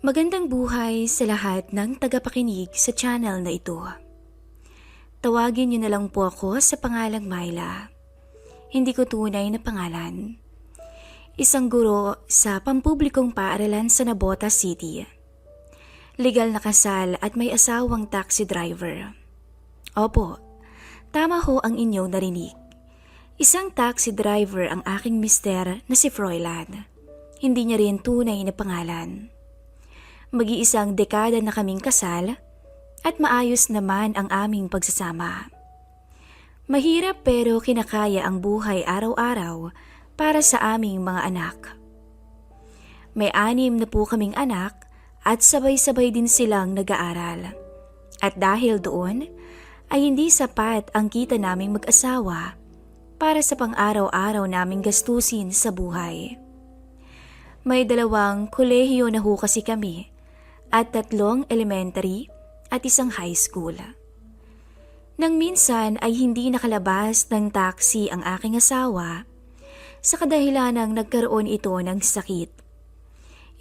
Magandang buhay sa lahat ng tagapakinig sa channel na ito. Tawagin niyo na lang po ako sa pangalang Myla. Hindi ko tunay na pangalan. Isang guro sa pampublikong paaralan sa Nabota City. Legal na kasal at may asawang taxi driver. Opo, tama ho ang inyong narinig. Isang taxi driver ang aking mister na si Froilan. Hindi niya rin tunay na pangalan. Mag-iisang dekada na kaming kasal at maayos naman ang aming pagsasama. Mahirap pero kinakaya ang buhay araw-araw para sa aming mga anak. May 6 na po kaming anak at sabay-sabay din silang nag-aaral. At dahil doon ay hindi sapat ang kita naming mag-asawa para sa pang-araw-araw naming gastusin sa buhay. May 2 kolehiyo na ho kasi kami at 3 elementary at 1 high school. Nang minsan ay hindi nakalabas ng taxi ang aking asawa sa kadahilanang nagkaroon ito ng sakit.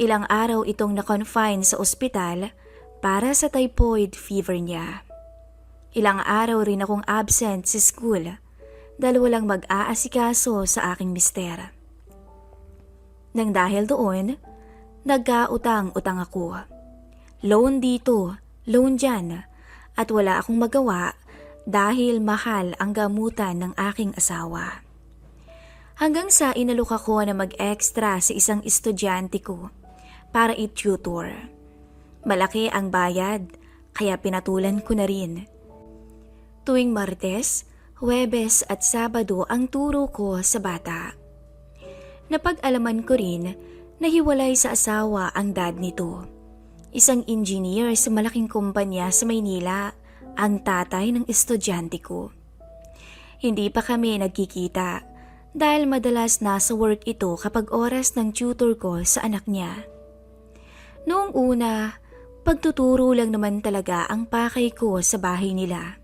Ilang araw itong na-confine sa ospital para sa typhoid fever niya. Ilang araw rin akong absent sa school dahil walang mag-aasikaso sa aking mister. Nang dahil doon, nagkautang-utang ako. Loan dito, loan dyan, at wala akong magawa dahil mahal ang gamutan ng aking asawa. Hanggang sa inalok ako na mag-extra sa isang estudyante ko para i-tutor. Malaki ang bayad, kaya pinatulan ko na rin. Tuwing Martes, Huwebes at Sabado ang turo ko sa bata. Napag-alaman ko rin na hiwalay sa asawa ang dad nito. Isang engineer sa malaking kumpanya sa Maynila ang tatay ng estudyante ko. Hindi pa kami nagkikita dahil madalas nasa work ito kapag oras ng tutor ko sa anak niya. Noong una, pagtuturo lang naman talaga ang pakay ko sa bahay nila.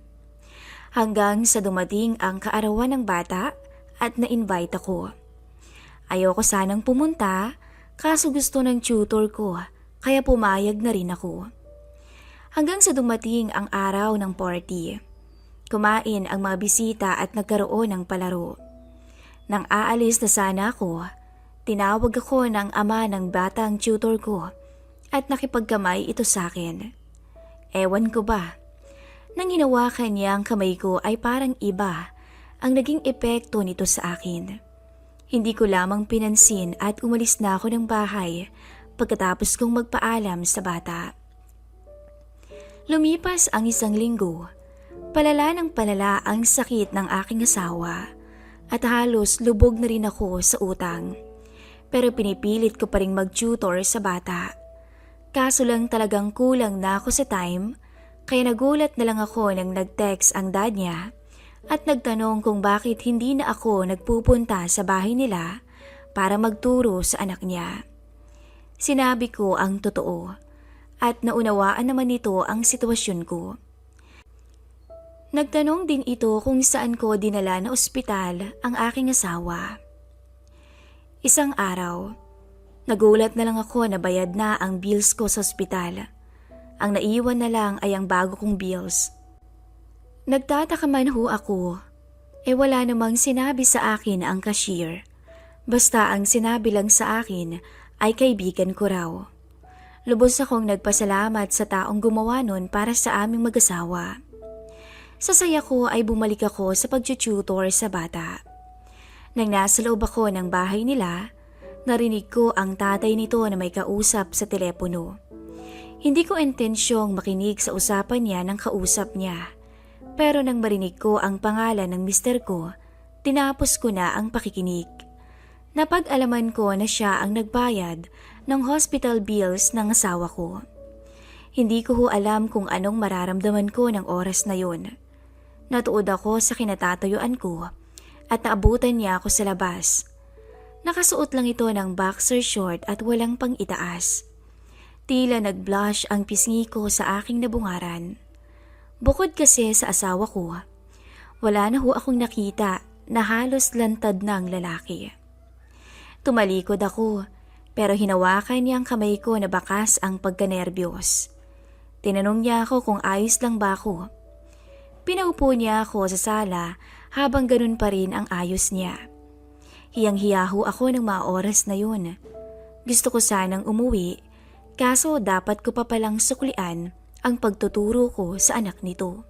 Hanggang sa dumating ang kaarawan ng bata at na-invite ako. Ayoko sanang pumunta kaso gusto ng tutor ko kaya pumayag na rin ako. Hanggang sa dumating ang araw ng party. Kumain ang mga bisita at nagkaroon ng palaro. Nang aalis na sana ako, tinawag ako ng ama ng batang tutor ko at nakipagkamay ito sa akin. Ewan ko ba, nang hinawakan niya ang kamay ko ay parang iba ang naging epekto nito sa akin. Hindi ko lamang pinansin at umalis na ako ng bahay pagkatapos kong magpaalam sa bata. Lumipas ang 1 linggo, palala ng palala ang sakit ng aking asawa at halos lubog na rin ako sa utang. Pero pinipilit ko pa rin mag-tutor sa bata. Kaso lang talagang kulang na ako sa time, kaya nagulat na lang ako nang nag-text ang dad niya at nagtanong kung bakit hindi na ako nagpupunta sa bahay nila para magturo sa anak niya. Sinabi ko ang totoo at naunawaan naman nito ang sitwasyon ko. Nagtanong din ito kung saan ko dinala na ospital ang aking asawa. Isang araw, nagulat na lang ako na bayad na ang bills ko sa ospital. Ang naiwan na lang ay ang bago kong bills. Nagtataka man ho ako, wala namang sinabi sa akin ang cashier. Basta ang sinabi lang sa akin ay kaibigan ko raw. Lubos akong nagpasalamat sa taong gumawa nun para sa aming mag-asawa. Sa saya ko ay bumalik ako sa pag-tutor sa bata. Nang nasa loob ako ng bahay nila, narinig ko ang tatay nito na may kausap sa telepono. Hindi ko intensyong makinig sa usapan niya ng kausap niya. Pero nang marinig ko ang pangalan ng mister ko, tinapos ko na ang pakikinig. Napag-alaman ko na siya ang nagbayad ng hospital bills ng asawa ko. Hindi ko ho alam kung anong mararamdaman ko ng oras na yun. Natuod ako sa kinatatayuan ko at naabutan niya ako sa labas. Nakasuot lang ito ng boxer short at walang pang itaas. Tila nag-blush ang pisngi ko sa aking nabungaran. Bukod kasi sa asawa ko, wala na ho akong nakita na halos lantad ng lalaki. Tumalikod ako Pero hinawakan niya ang kamay ko na bakas ang pagkanerbiyos. Tinanong niya ako kung ayos lang ba ako. Pinaupo niya ako sa sala habang ganun pa rin ang ayos niya. Hiyang-hiyaho ako ng mga oras na yun. Gusto ko sanang umuwi, kaso dapat ko pa palang suklian ang pagtuturo ko sa anak nito.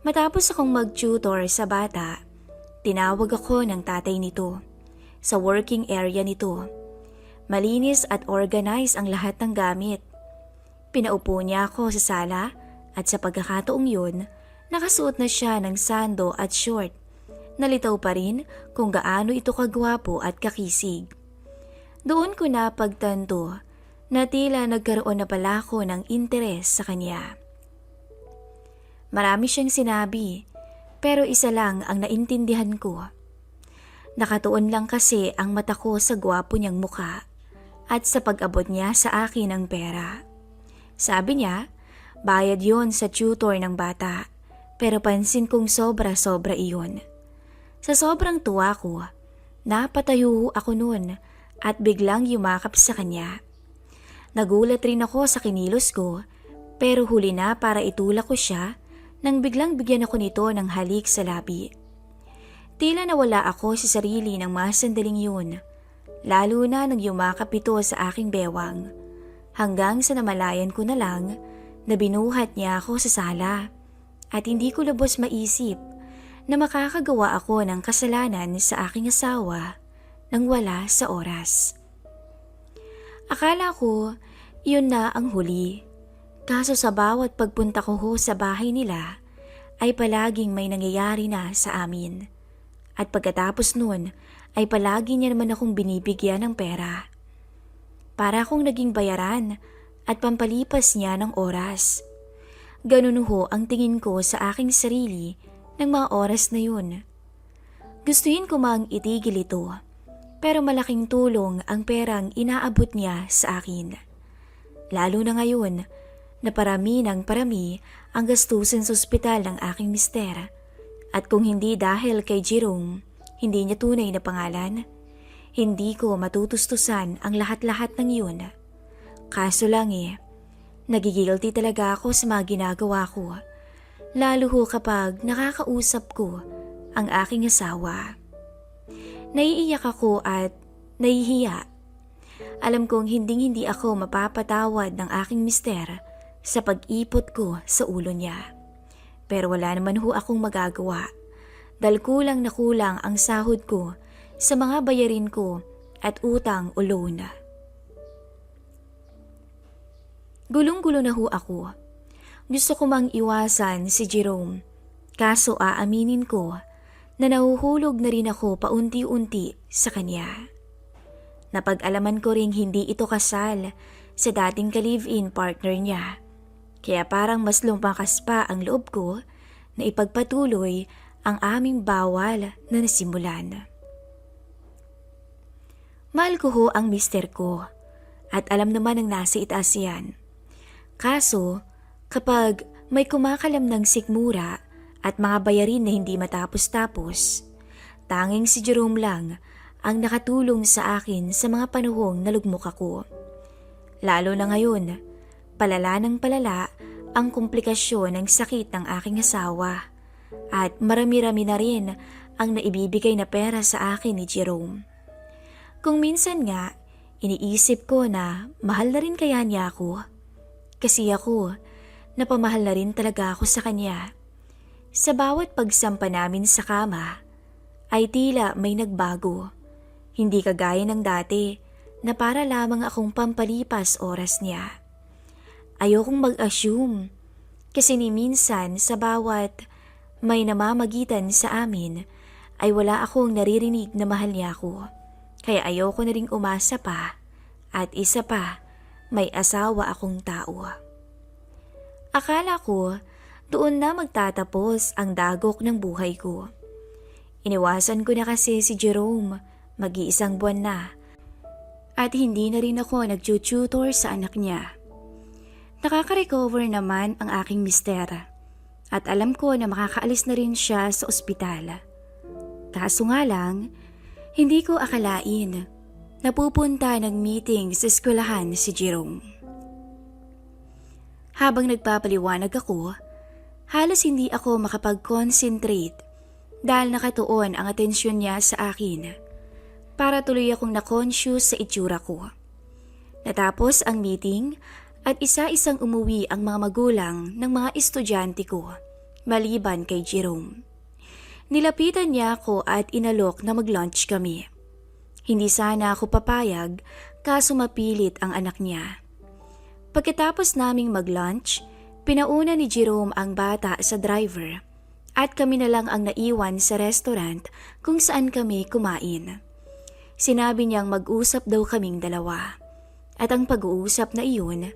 Matapos akong mag-tutor sa bata, tinawag ako ng tatay nito. Sa working area nito, malinis at organized ang lahat ng gamit. Pinaupo niya ako sa sala at sa pagkakataong yun, nakasuot na siya ng sando at short. Nalitaw pa rin kung gaano ito kagwapo at kakisig. Doon ko na pagtanto na tila nagkaroon na pala ako ng interes sa kanya. Marami siyang sinabi, pero isa lang ang naintindihan ko. Nakatuon lang kasi ang mata ko sa gwapo niyang muka at sa pag-abot niya sa akin ng pera. Sabi niya, bayad yon sa tutor ng bata, pero pansin kong sobra-sobra iyon. Sa sobrang tuwa ko, napatayo ako noon at biglang yumakap sa kanya. Nagulat rin ako sa kinilos ko, pero huli na para itulak ko siya nang biglang bigyan ako nito ng halik sa labi. Tila nawala ako sa sarili ng mga sandaling yun, lalo na nang yumakap ito sa aking bewang. Hanggang sa namalayan ko na lang na binuhat niya ako sa sala at hindi ko lubos maisip na makakagawa ako ng kasalanan sa aking asawa nang wala sa oras. Akala ko yun na ang huli, kaso sa bawat pagpunta ko sa bahay nila ay palaging may nangyayari na sa amin. At pagkatapos nun ay palagi niya naman akong binibigyan ng pera. Para akong naging bayaran at pampalipas niya ng oras. Ganun ho ang tingin ko sa aking sarili ng mga oras na yun. Gustuhin ko mang itigil ito, pero malaking tulong ang perang inaabot niya sa akin. Lalo na ngayon na parami ng parami ang gastusin sa ospital ng aking mister. At kung hindi dahil kay Jerome, hindi niya tunay na pangalan, hindi ko matutustusan ang lahat-lahat ng yun. Kaso lang nagigilty talaga ako sa mga ginagawa ko. Lalo ho kapag nakakausap ko ang aking asawa. Naiiyak ako at nahihiya. Alam kong hindi ako mapapatawad ng aking mister sa pag-ipot ko sa ulo niya. Pero wala naman ho akong magagawa dahil kulang na kulang ang sahod ko sa mga bayarin ko at utang o loan. Gulong-gulo na ho ako. Gusto ko mang iwasan si Jerome, kaso aaminin ko na nahuhulog na rin ako paunti-unti sa kanya. Napag-alaman ko ring hindi ito kasal sa dating ka-live-in partner niya, kaya parang mas lumakas pa ang loob ko na ipagpatuloy ang aming bawal na nasimulan. Mahal ko ho ang mister ko at alam naman ang nasa itaas yan. Kaso, kapag may kumakalam ng sikmura at mga bayarin na hindi matapos-tapos, tanging si Jerome lang ang nakatulong sa akin sa mga panahong nalugmok ako. Lalo na ngayon, palala ng palala ang komplikasyon ng sakit ng aking asawa at marami-rami na rin ang naibibigay na pera sa akin ni Jerome. Kung minsan nga, iniisip ko na mahal na rin kaya niya ako. Kasi ako, napamahal na rin talaga ako sa kanya. Sa bawat pagsampa namin sa kama, ay tila may nagbago. Hindi kagaya ng dati na para lamang akong pampalipas oras niya. Ayokong mag-assume kasi ni minsan sa bawat may namamagitan sa amin ay wala akong naririnig na mahal niya ako. Kaya ayoko na ring umasa pa at isa pa, may asawa akong tao. Akala ko doon na magtatapos ang dagok ng buhay ko. Iniwasan ko na kasi si Jerome, mag-iisang buwan na. At hindi na rin ako nag-tutor sa anak niya. Nakaka-recover naman ang aking mister. At alam ko na makakaalis na rin siya sa ospital. Kaso nga lang, hindi ko akalain napupunta ng meeting sa eskwelahan si Jerome. Habang nagpapaliwanag ako, halos hindi ako makapag-concentrate dahil nakatuon ang atensyon niya sa akin para tuloy akong na-conscious sa itsura ko. Natapos ang meeting at isa-isang umuwi ang mga magulang ng mga estudyante ko maliban kay Jerome. Nilapitan niya ako at inalok na mag-lunch kami. Hindi sana ako papayag kaso mapilit ang anak niya. Pagkatapos naming mag-lunch, pinauna ni Jerome ang bata sa driver at kami na lang ang naiwan sa restaurant kung saan kami kumain. Sinabi niyang mag-usap daw kaming dalawa at ang pag-uusap na iyon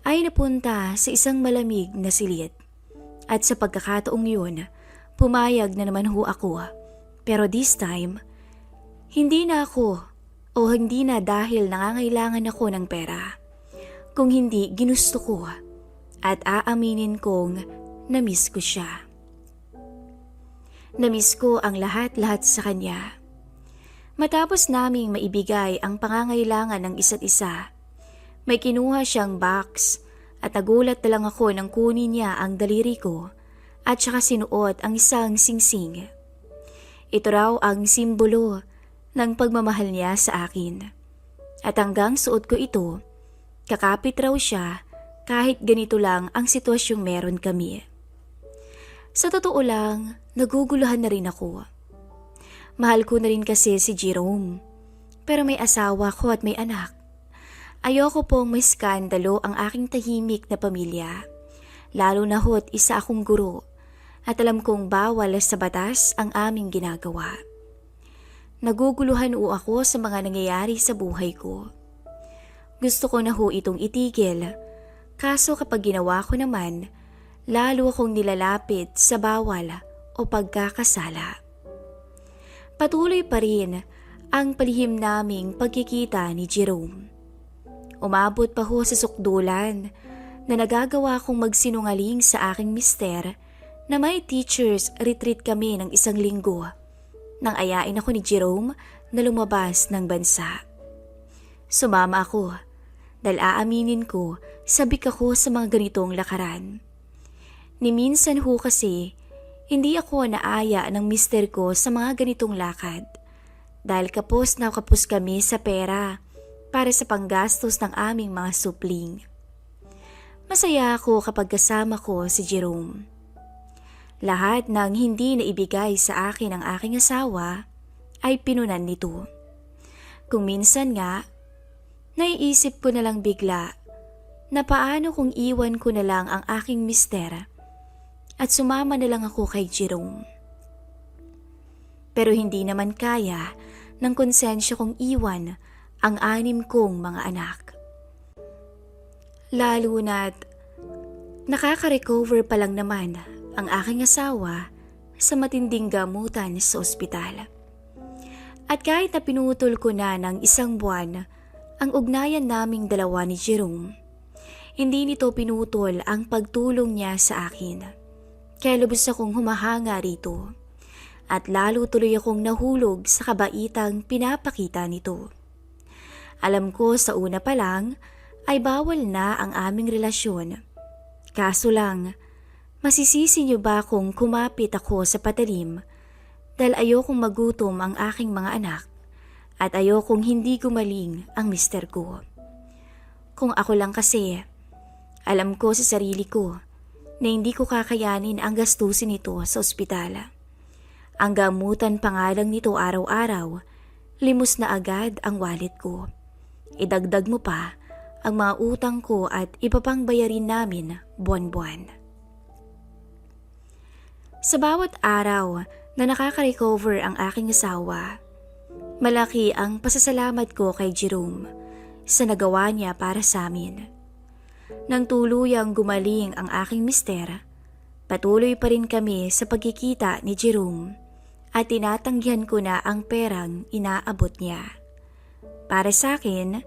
ay napunta sa isang malamig na silid. At sa pagkakataong yun, pumayag na naman ho ako. Pero this time, hindi na dahil nangangailangan ako ng pera. Kung hindi, ginusto ko at aaminin kong namiss ko siya. Namiss ko ang lahat-lahat sa kanya. Matapos naming maibigay ang pangangailangan ng isa't isa, may kinuha siyang box at nagulat na lang ako nang kunin niya ang daliri ko at saka sinuot ang isang singsing. Ito raw ang simbolo ng pagmamahal niya sa akin. At hanggang suot ko ito, kakapit raw siya kahit ganito lang ang sitwasyong meron kami. Sa totoo lang, naguguluhan na rin ako. Mahal ko na rin kasi si Jerome, pero may asawa ko at may anak. Ayoko pong may skandalo ang aking tahimik na pamilya, lalo na ho't isa akong guro at alam kong bawal sa batas ang aming ginagawa. Naguguluhan ako sa mga nangyayari sa buhay ko. Gusto ko na ho itong itigil, kaso kapag ginawa ko naman, lalo akong nilalapit sa bawal o pagkakasala. Patuloy pa rin ang palihim naming pagkikita ni Jerome. Umabot pa ho sa sukdulan na nagagawa kong magsinungaling sa aking mister na may teachers retreat kami ng 1 linggo nang ayain ako ni Jerome na lumabas ng bansa. Sumama ako dahil aaminin ko sabik ako sa mga ganitong lakaran. Ni minsan ho kasi hindi ako naaya ng mister ko sa mga ganitong lakad dahil kapos na kapos kami sa pera para sa panggastos ng aming mga supling. Masaya ako kapag kasama ko si Jerome. Lahat ng hindi na ibigay sa akin ng aking asawa ay pinunan nito. Kung minsan nga, naiisip ko na lang bigla na paano kung iwan ko na lang ang aking mister at sumama na lang ako kay Jerome. Pero hindi naman kaya ng konsensya kong iwan ang 6 kong mga anak. Lalo na't nakaka-recover pa lang naman ang aking asawa sa matinding gamutan sa ospital. At kahit na pinutol ko na ng 1 buwan ang ugnayan naming dalawa ni Jerome, hindi nito pinutol ang pagtulong niya sa akin. Kaya lubos akong humahanga rito at lalo tuloy akong nahulog sa kabaitang pinapakita nito. Alam ko sa una pa lang ay bawal na ang aming relasyon. Kaso lang, masisisi niyo ba kung kumapit ako sa patalim dahil ayokong magutom ang aking mga anak at ayokong hindi gumaling ang mister ko. Kung ako lang kasi, alam ko sa sarili ko na hindi ko kakayanin ang gastusin nito sa ospital. Ang gamutan pa nga lang nito araw-araw, limos na agad ang wallet ko. Idagdag mo pa ang mga utang ko at iba pang bayarin namin buwan-buwan. Sa bawat araw na nakaka-recover ang aking asawa, malaki ang pasasalamat ko kay Jerome sa nagawa niya para sa amin. Nang tuluyang gumaling ang aking mister, patuloy pa rin kami sa pagkikita ni Jerome at tinatanggihan ko na ang perang inaabot niya. Para sa akin,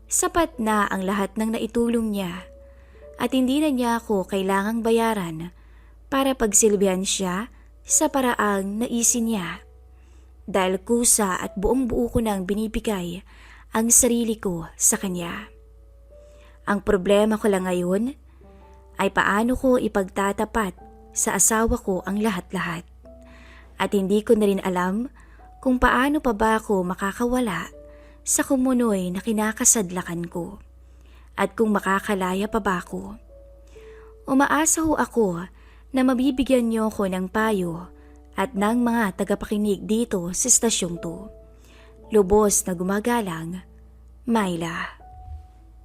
sapat na ang lahat ng naitulong niya at hindi na niya ako kailangang bayaran para pagsilbihan siya sa paraang naisin niya. Dahil kusa at buong buo ko nang binibigay ang sarili ko sa kanya. Ang problema ko lang ngayon ay paano ko ipagtatapat sa asawa ko ang lahat-lahat. At hindi ko na rin alam kung paano pa ba ako makakawala sa kumunoy na kinakasadlakan ko at kung makakalaya pa ba ako. Umaasa ho ako na mabibigyan niyo ko ng payo at ng mga tagapakinig dito sa stasyong to. Lubos na gumagalang, Myla.